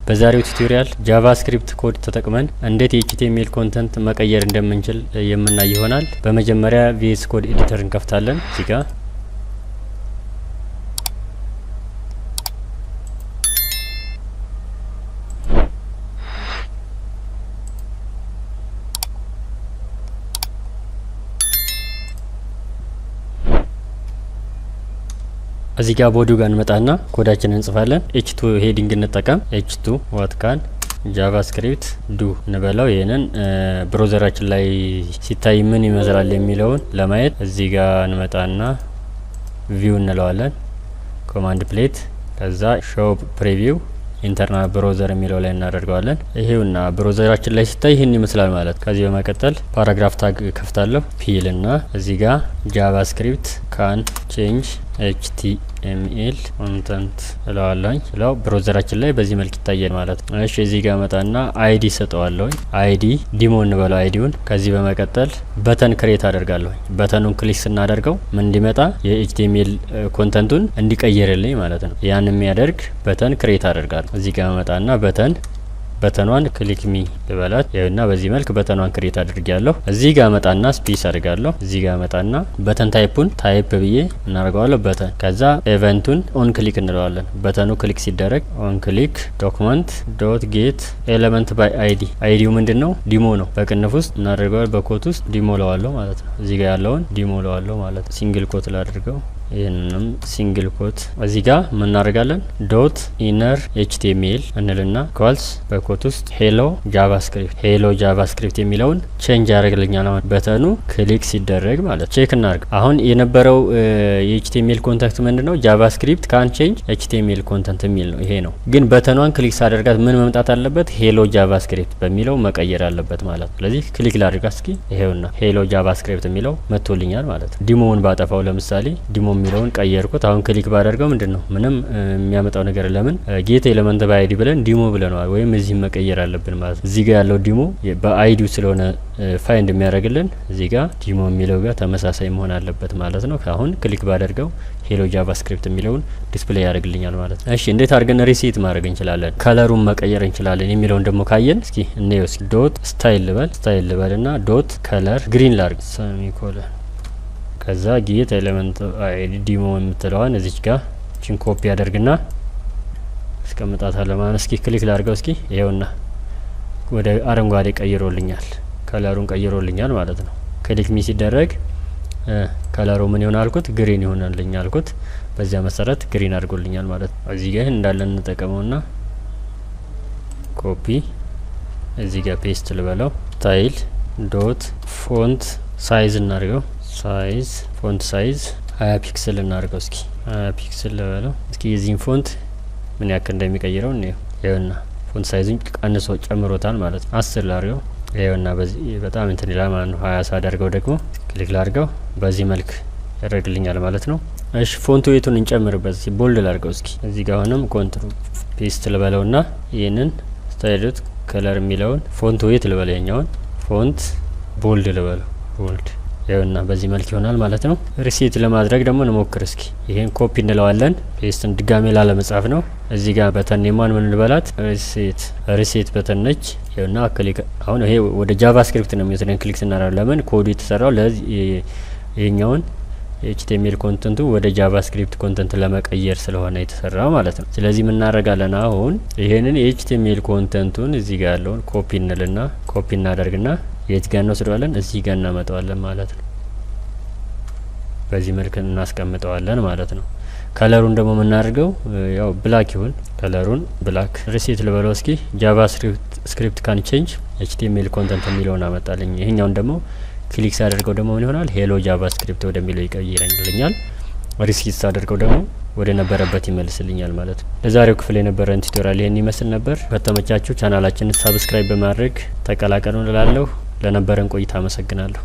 በዛሬው ቱቶሪያል ጃቫስክሪፕት ኮድ ተጠቅመን እንዴት የኤችቲኤምኤል ኮንተንት መቀየር እንደምንችል የምናይ ይሆናል። በመጀመሪያ ቪኤስ ኮድ ኤዲተር እንከፍታለን። እዚህ ጋር እዚህ ጋር ቦዲው ጋር እንመጣና ኮዳችንን እንጽፋለን። h2 ሄዲንግ እንጠቀም። h2 what can ጃቫስክሪፕት ዱ እንበለው። ይሄንን ብሮዘራችን ላይ ሲታይ ምን ይመስላል የሚለውን ለማየት እዚህ ጋር እንመጣና ቪው እንለዋለን። ኮማንድ ፕሌት ከዛ ሾው ፕሪቪው ኢንተርናል ብሮዘር የሚለው ላይ እናደርገዋለን። ይሄውና ብሮዘራችን ላይ ሲታይ ይህን ይመስላል ማለት። ከዚህ በመቀጠል ፓራግራፍ ታግ ከፍታለሁ ፒልና እዚህ ጋር ጃቫስክሪፕት ካን ቼንጅ ኤችቲኤምኤል ኮንተንት እለዋለሁ። ስለው ብሮዘራችን ላይ በዚህ መልክ ይታያል ማለት ነው። እሺ እዚህ ጋር መጣና አይዲ ሰጠዋለሁ። አይዲ ዲሞ እንበለው አይዲውን። ከዚህ በመቀጠል በተን ክሬት አደርጋለሁ። በተኑን ክሊክ ስናደርገው ምን እንዲመጣ የኤችቲኤምኤል ኮንተንቱን እንዲቀየርልኝ ማለት ነው። ያን የሚያደርግ በተን ክሬት አደርጋለሁ። እዚህ ጋር መጣና በተኗን ክሊክ ሚ ልበላት። ይኸውና በዚህ መልክ በተኗን ክሬት አድርጊያለሁ። እዚህ ጋር መጣና ስፔስ አድርጋለሁ። እዚህ ጋር መጣና በተን ታይፑን ታይፕ ብዬ እናደርገዋለሁ በተን። ከዛ ኢቨንቱን ኦን ክሊክ እንለዋለን። በተኑ ክሊክ ሲደረግ ኦን ክሊክ ዶክመንት ዶት ጌት ኤሌመንት ባይ አይዲ። አይዲው ምንድነው? ዲሞ ነው። በቅንፍ ውስጥ እናደርገዋለን። በኮት ውስጥ ዲሞ ለዋለሁ ማለት ነው። እዚህ ጋር ያለውን ዲሞ ለዋለሁ ማለት ነው። ሲንግል ኮት ላድርገው። ይህንንም ሲንግል ኮት እዚህ ጋር ምን እናደርጋለን? ዶት ኢነር ኤችቲኤምኤል እንልና ኳልስ በኮት ውስጥ ሄሎ ጃቫስክሪፕት የሚለውን ቼንጅ ያደርግልኛል ማለት በተኑ ክሊክ ሲደረግ ማለት። ቼክ እናድርግ። አሁን የነበረው የኤችቲኤምኤል ኮንተንት ምንድነው? ጃቫስክሪፕት ካን ቼንጅ ኤችቲኤምኤል ኮንተንት የሚል ነው። ይሄ ነው። ግን በተኗን ክሊክ ሳደርጋት ምን መምጣት አለበት? ሄሎ ጃቫስክሪፕት በሚለው መቀየር አለበት ማለት ነው። ስለዚህ ክሊክ ላድርጋ እስኪ። ይሄውና ሄሎ ጃቫስክሪፕት የሚለው መጥቶልኛል ማለት ነው። ዲሞውን ባጠፋው ለምሳሌ ዲሞ የሚለውን ቀየርኩት። አሁን ክሊክ ባደርገው ምንድነው? ምንም የሚያመጣው ነገር ለምን ጌት ኤሌመንት በአይዲ ብለን ዲሞ ብለናል። ወይም እዚህ መቀየር አለብን ማለት ነው። እዚህ ጋር ያለው ዲሞ በአይዲው ስለሆነ ፋይንድ የሚያደርግልን እዚህ ጋር ዲሞ የሚለው ጋር ተመሳሳይ መሆን አለበት ማለት ነው። አሁን ክሊክ ባደርገው ሄሎ ጃቫስክሪፕት የሚለውን ዲስፕሌይ ያደርግልኛል ማለት ነው። እሺ እንዴት አድርገን ሪሴት ማድረግ እንችላለን? ከለሩን መቀየር እንችላለን የሚለውን ደግሞ ካየን እስኪ እንየው። እስኪ ዶት ስታይል ልበልና ዶት ከለር ግሪን ላርግ ሰሚኮለን ከዛ ጌት ኤሌመንት አይዲ ዲሞ የምትለዋን እዚች ጋር ቺን ኮፒ ያደርግና እስቀምጣታለሁ ማለት። እስኪ ክሊክ ላድርገው እስኪ። ይሄውና ወደ አረንጓዴ ቀይሮልኛል፣ ከለሩን ቀይሮልኛል ማለት ነው። ክሊክ ሚ ሲደረግ ከለሩ ምን ይሆናል አልኩት? ግሪን ይሆናልኝ አልኩት። በዚያ መሰረት ግሪን አድርጎልኛል ማለት ነው። እዚህ ጋር እንዳለን እንጠቀመውና ኮፒ እዚህ ጋር ፔስት ልበለው። ስታይል ዶት ፎንት ሳይዝ እናድርገው። ሳይዝ ፎንት ሳይዝ 20 ፒክስል እናድርገው እስኪ 20 ፒክስል ልበለው። እስኪ የዚህን ፎንት ምን ያክል እንደሚቀይረው እንየው። ይኸውና ፎንት ሳይዙን ቀንሶ ጨምሮታል ማለት ነው። 10 ላድርገው። ይኸውና በዚህ በጣም እንትን ይላል ማለት ነው። 20 ሳደርገው ደግሞ ክሊክ ላድርገው። በዚህ መልክ ያደርግልኛል ማለት ነው። እሺ ፎንት ዌቱን እንጨምርበት እስኪ። ቦልድ ላድርገው እስኪ። እዚህ ጋር አሁንም ኮንትሮል ፔስት ልበለውና ይሄንን ስታይል ዶት ከለር የሚለውን ፎንት ዌት ልበለው። የኛውን ፎንት ቦልድ ልበለው። ቦልድ ይኸውና በዚህ መልክ ይሆናል ማለት ነው። ሪሴት ለማድረግ ደግሞ እንሞክር እስኪ። ይሄን ኮፒ እንለዋለን። ፔስትን ድጋሜ ላለመጻፍ ነው። እዚህ ጋር በተን የማን ምን ልበላት? ሪሴት በተን ነች። ይኸውና ክሊክ። አሁን ይሄ ወደ ጃቫስክሪፕት ነው የሚወስደን ክሊክ ስናደርግ። ለምን? ኮዱ የተሰራው ለዚህ ይሄኛውን ኤችቲኤምኤል ኮንተንቱ ወደ ጃቫስክሪፕት ኮንተንት ለመቀየር ስለሆነ የተሰራው ማለት ነው። ስለዚህ ምን እናደርጋለን? አሁን ይሄንን የኤችቲኤምኤል ኮንተንቱን እዚህ ጋር ያለውን ኮፒ እንልና ኮፒ እናደርግና የት ጋር እንወስደዋለን? እዚህ ጋር እናመጣዋለን ማለት ነው። በዚህ መልክ እናስቀምጠዋለን ማለት ነው። ከለሩን ደግሞ የምናደርገው ያው ብላክ ይሁን። ከለሩን ብላክ ሪሴት ልበለው እስኪ። ጃቫስክሪፕት ካን ቼንጅ ኤችቲኤምኤል ኮንተንት የሚለውን አመጣልኝ። ይሄኛውን ደግሞ ክሊክ ሳደርገው ደግሞ ምን ይሆናል? ሄሎ ጃቫስክሪፕት ወደሚለው ይቀይረኛል። ሪሴት ሳደርገው ደግሞ ወደ ነበረበት ይመልስልኛል ማለት ነው። ለዛሬው ክፍል የነበረን ቱቶሪያል ይሄን ይመስል ነበር። ከተመቻችሁ ቻናላችንን ሰብስክራይብ በማድረግ ተቀላቀሉ እላለሁ። ለነበረን ቆይታ አመሰግናለሁ።